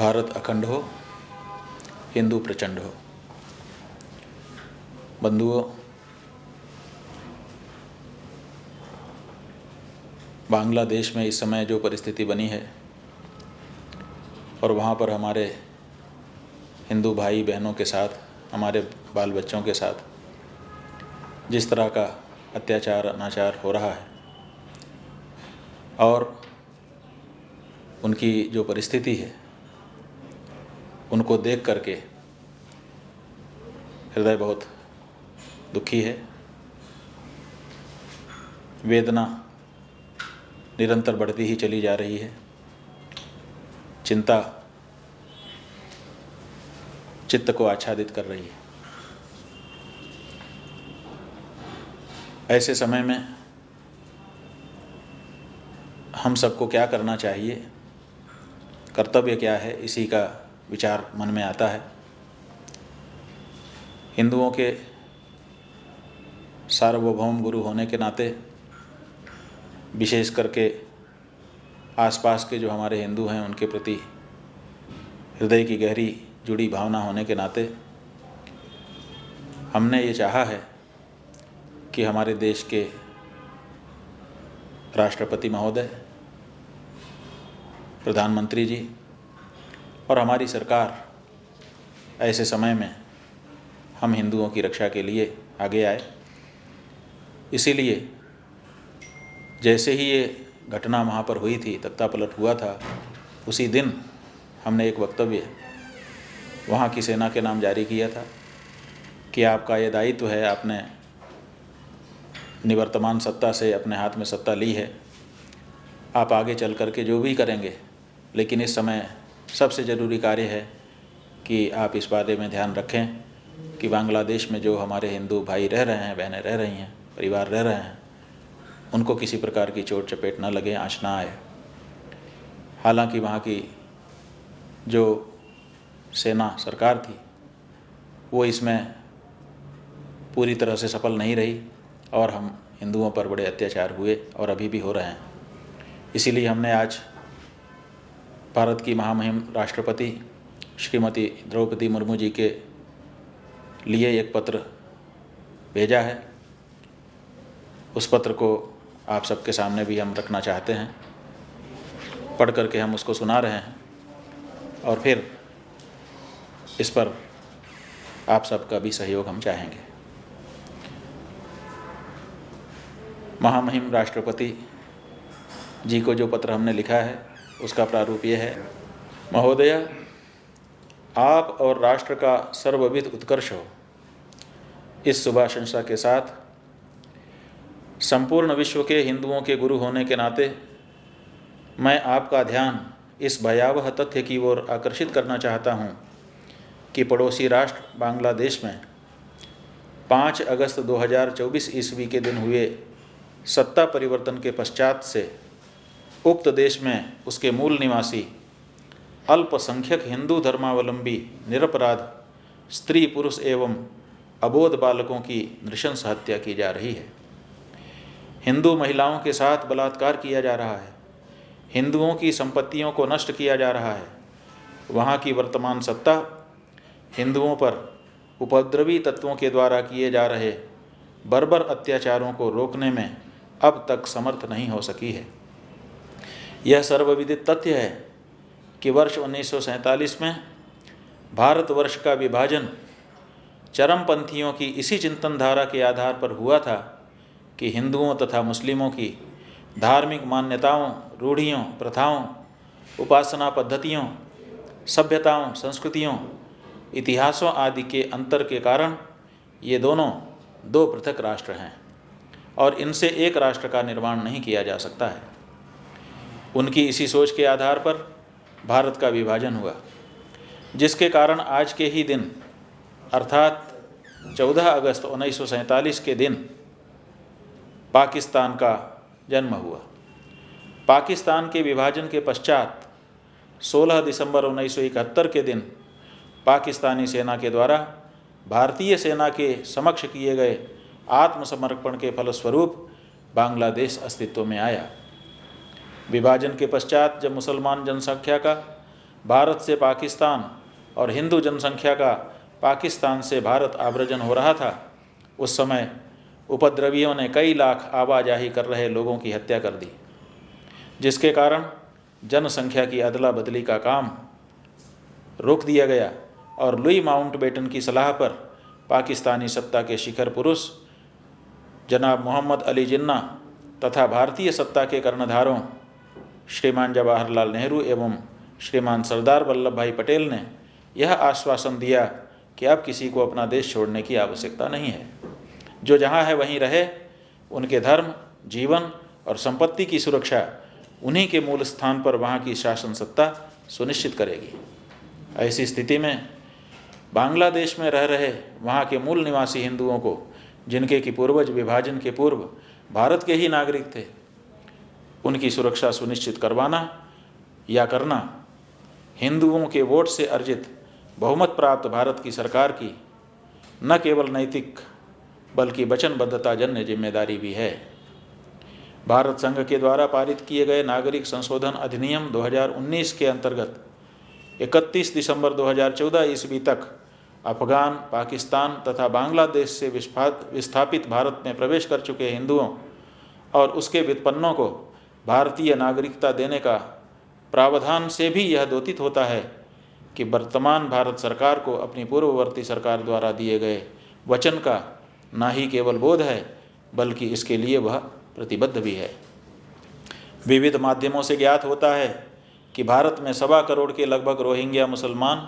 भारत अखंड हो, हिंदू प्रचंड हो। बंधुओं, बांग्लादेश में इस समय जो परिस्थिति बनी है और वहाँ पर हमारे हिंदू भाई बहनों के साथ, हमारे बाल बच्चों के साथ जिस तरह का अत्याचार अनाचार हो रहा है और उनकी जो परिस्थिति है, उनको देख करके हृदय बहुत दुखी है। वेदना निरंतर बढ़ती ही चली जा रही है। चिंता चित्त को आच्छादित कर रही है। ऐसे समय में हम सबको क्या करना चाहिए, कर्तव्य क्या है, इसी का विचार मन में आता है। हिंदुओं के सार्वभौम गुरु होने के नाते, विशेष करके आसपास के जो हमारे हिंदू हैं उनके प्रति हृदय की गहरी जुड़ी भावना होने के नाते हमने ये चाहा है कि हमारे देश के राष्ट्रपति महोदय, प्रधानमंत्री जी और हमारी सरकार ऐसे समय में हम हिंदुओं की रक्षा के लिए आगे आए। इसीलिए जैसे ही ये घटना वहाँ पर हुई थी, तख्तापलट हुआ था, उसी दिन हमने एक वक्तव्य वहाँ की सेना के नाम जारी किया था कि आपका ये दायित्व है, आपने निवर्तमान सत्ता से अपने हाथ में सत्ता ली है, आप आगे चल कर के जो भी करेंगे, लेकिन इस समय सबसे ज़रूरी कार्य है कि आप इस बारे में ध्यान रखें कि बांग्लादेश में जो हमारे हिंदू भाई रह रहे हैं, बहनें रह रही हैं, परिवार रह रहे हैं, उनको किसी प्रकार की चोट चपेट न लगे, आँच ना आए। हालांकि वहाँ की जो सेना सरकार थी वो इसमें पूरी तरह से सफल नहीं रही और हम हिंदुओं पर बड़े अत्याचार हुए और अभी भी हो रहे हैं। इसीलिए हमने आज भारत की महामहिम राष्ट्रपति श्रीमती द्रौपदी मुर्मू जी के लिए एक पत्र भेजा है। उस पत्र को आप सबके सामने भी हम रखना चाहते हैं। पढ़ करके हम उसको सुना रहे हैं और फिर इस पर आप सबका भी सहयोग हम चाहेंगे। महामहिम राष्ट्रपति जी को जो पत्र हमने लिखा है उसका प्रारूप ये है। महोदय, आप और राष्ट्र का सर्वविध उत्कर्ष हो, इस शुभाशंसा के साथ संपूर्ण विश्व के हिंदुओं के गुरु होने के नाते मैं आपका ध्यान इस भयावह तथ्य की ओर आकर्षित करना चाहता हूँ कि पड़ोसी राष्ट्र बांग्लादेश में 5 अगस्त 2024 ईस्वी के दिन हुए सत्ता परिवर्तन के पश्चात से उक्त देश में उसके मूल निवासी अल्पसंख्यक हिंदू धर्मावलंबी निरपराध स्त्री, पुरुष एवं अबोध बालकों की नृशंस हत्या की जा रही है। हिंदू महिलाओं के साथ बलात्कार किया जा रहा है। हिंदुओं की संपत्तियों को नष्ट किया जा रहा है। वहाँ की वर्तमान सत्ता हिंदुओं पर उपद्रवी तत्वों के द्वारा किए जा रहे बर्बर अत्याचारों को रोकने में अब तक समर्थ नहीं हो सकी है। यह सर्वविदित तथ्य है कि वर्ष 1947 में भारतवर्ष का विभाजन चरमपंथियों की इसी चिंतन धारा के आधार पर हुआ था कि हिंदुओं तथा मुस्लिमों की धार्मिक मान्यताओं, रूढ़ियों, प्रथाओं, उपासना पद्धतियों, सभ्यताओं, संस्कृतियों, इतिहासों आदि के अंतर के कारण ये दोनों दो पृथक राष्ट्र हैं और इनसे एक राष्ट्र का निर्माण नहीं किया जा सकता है। उनकी इसी सोच के आधार पर भारत का विभाजन हुआ, जिसके कारण आज के ही दिन अर्थात 14 अगस्त 1947 के दिन पाकिस्तान का जन्म हुआ। पाकिस्तान के विभाजन के पश्चात 16 दिसंबर 1971 के दिन पाकिस्तानी सेना के द्वारा भारतीय सेना के समक्ष किए गए आत्मसमर्पण के फलस्वरूप बांग्लादेश अस्तित्व में आया। विभाजन के पश्चात जब मुसलमान जनसंख्या का भारत से पाकिस्तान और हिंदू जनसंख्या का पाकिस्तान से भारत आव्रजन हो रहा था, उस समय उपद्रवियों ने कई लाख आवाजाही कर रहे लोगों की हत्या कर दी, जिसके कारण जनसंख्या की अदला बदली का काम रोक दिया गया और लुई माउंटबेटन की सलाह पर पाकिस्तानी सत्ता के शिखर पुरुष जनाब मोहम्मद अली जिन्ना तथा भारतीय सत्ता के कर्णधारों श्रीमान जवाहरलाल नेहरू एवं श्रीमान सरदार वल्लभ भाई पटेल ने यह आश्वासन दिया कि अब किसी को अपना देश छोड़ने की आवश्यकता नहीं है। जो जहाँ है वहीं रहे, उनके धर्म, जीवन और संपत्ति की सुरक्षा उन्हीं के मूल स्थान पर वहाँ की शासन सत्ता सुनिश्चित करेगी। ऐसी स्थिति में बांग्लादेश में रह रहे वहाँ के मूल निवासी हिंदुओं को, जिनके कि पूर्वज विभाजन के पूर्व भारत के ही नागरिक थे, उनकी सुरक्षा सुनिश्चित करवाना या करना हिंदुओं के वोट से अर्जित बहुमत प्राप्त भारत की सरकार की न केवल नैतिक बल्कि वचनबद्धता जन्य जिम्मेदारी भी है। भारत संघ के द्वारा पारित किए गए नागरिक संशोधन अधिनियम 2019 के अंतर्गत 31 दिसंबर 2014 ईस्वी तक अफगान, पाकिस्तान तथा बांग्लादेश से विस्थापित भारत में प्रवेश कर चुके हिंदुओं और उसके व्युत्पन्नों को भारतीय नागरिकता देने का प्रावधान से भी यह द्योतित होता है कि वर्तमान भारत सरकार को अपनी पूर्ववर्ती सरकार द्वारा दिए गए वचन का न ही केवल बोध है बल्कि इसके लिए वह प्रतिबद्ध भी है। विविध माध्यमों से ज्ञात होता है कि भारत में 1.25 करोड़ के लगभग रोहिंग्या मुसलमान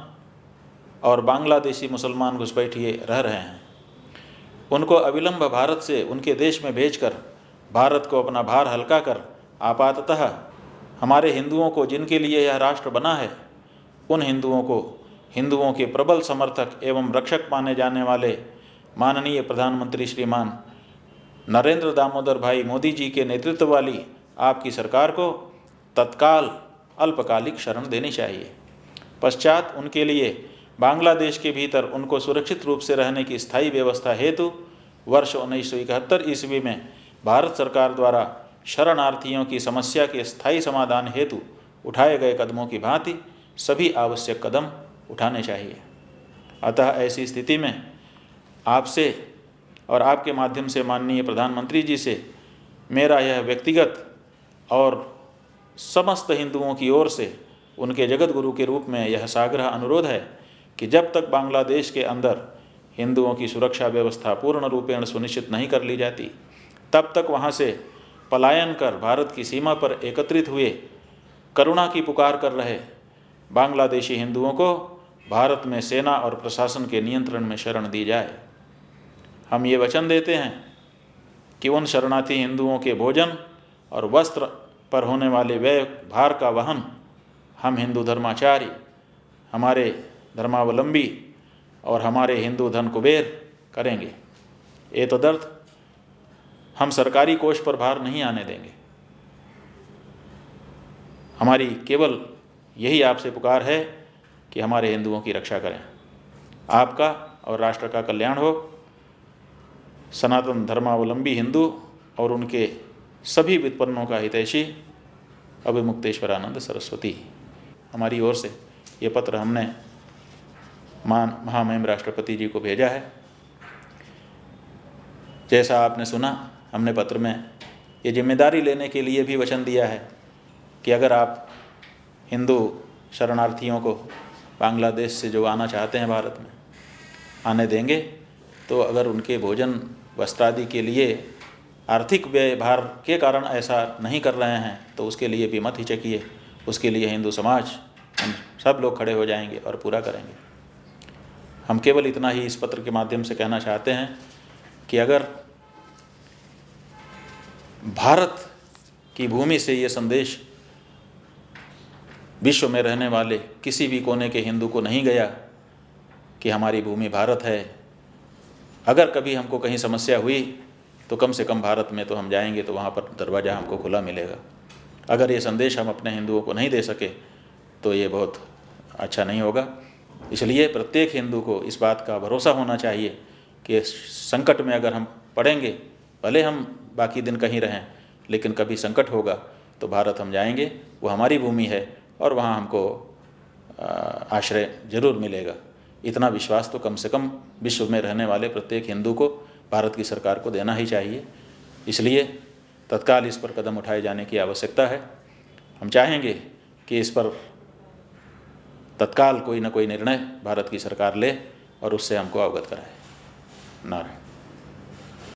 और बांग्लादेशी मुसलमान घुसपैठिए रह रहे हैं। उनको अविलंब भारत से उनके देश में भेजकर भारत को अपना भार हल्का कर आपाततः हमारे हिंदुओं को, जिनके लिए यह राष्ट्र बना है, उन हिंदुओं को हिंदुओं के प्रबल समर्थक एवं रक्षक माने जाने वाले माननीय प्रधानमंत्री श्रीमान नरेंद्र दामोदर भाई मोदी जी के नेतृत्व वाली आपकी सरकार को तत्काल अल्पकालिक शरण देनी चाहिए। पश्चात उनके लिए बांग्लादेश के भीतर उनको सुरक्षित रूप से रहने की स्थायी व्यवस्था हेतु वर्ष 1971 ईस्वी में भारत सरकार द्वारा शरणार्थियों की समस्या के स्थायी समाधान हेतु उठाए गए कदमों की भांति सभी आवश्यक कदम उठाने चाहिए। अतः ऐसी स्थिति में आपसे और आपके माध्यम से माननीय प्रधानमंत्री जी से मेरा यह व्यक्तिगत और समस्त हिंदुओं की ओर से उनके जगत गुरु के रूप में यह साग्रह अनुरोध है कि जब तक बांग्लादेश के अंदर हिंदुओं की सुरक्षा व्यवस्था पूर्ण रूपेण सुनिश्चित नहीं कर ली जाती, तब तक वहाँ से पलायन कर भारत की सीमा पर एकत्रित हुए करुणा की पुकार कर रहे बांग्लादेशी हिंदुओं को भारत में सेना और प्रशासन के नियंत्रण में शरण दी जाए। हम ये वचन देते हैं कि उन शरणार्थी हिंदुओं के भोजन और वस्त्र पर होने वाले व्यय भार का वहन हम हिंदू धर्माचार्य, हमारे धर्मावलंबी और हमारे हिंदू धन कुबेर करेंगे। एतदर्थ हम सरकारी कोष पर भार नहीं आने देंगे। हमारी केवल यही आपसे पुकार है कि हमारे हिंदुओं की रक्षा करें। आपका और राष्ट्र का कल्याण हो। सनातन धर्मावलंबी हिंदू और उनके सभी व्युत्पन्नों का हितैषी अभिमुक्तेश्वरानंद सरस्वती। हमारी ओर से ये पत्र हमने महामहिम राष्ट्रपति जी को भेजा है। जैसा आपने सुना, हमने पत्र में ये जिम्मेदारी लेने के लिए भी वचन दिया है कि अगर आप हिंदू शरणार्थियों को बांग्लादेश से जो आना चाहते हैं भारत में आने देंगे, तो अगर उनके भोजन वस्त्रादि के लिए आर्थिक व्यय भार के कारण ऐसा नहीं कर रहे हैं तो उसके लिए भी मत हिचकिए। उसके लिए हिंदू समाज, हम सब लोग खड़े हो जाएंगे और पूरा करेंगे। हम केवल इतना ही इस पत्र के माध्यम से कहना चाहते हैं कि अगर भारत की भूमि से ये संदेश विश्व में रहने वाले किसी भी कोने के हिंदू को नहीं गया कि हमारी भूमि भारत है, अगर कभी हमको कहीं समस्या हुई तो कम से कम भारत में तो हम जाएंगे तो वहाँ पर दरवाज़ा हमको खुला मिलेगा। अगर ये संदेश हम अपने हिंदुओं को नहीं दे सके तो ये बहुत अच्छा नहीं होगा। इसलिए प्रत्येक हिंदू को इस बात का भरोसा होना चाहिए कि संकट में अगर हम पड़ेंगे, भले हम बाकी दिन कहीं रहें, लेकिन कभी संकट होगा तो भारत हम जाएंगे। वो हमारी भूमि है और वहाँ हमको आश्रय जरूर मिलेगा। इतना विश्वास तो कम से कम विश्व में रहने वाले प्रत्येक हिंदू को भारत की सरकार को देना ही चाहिए। इसलिए तत्काल इस पर कदम उठाए जाने की आवश्यकता है। हम चाहेंगे कि इस पर तत्काल कोई न कोई निर्णय भारत की सरकार ले और उससे हमको अवगत कराए। नारायण।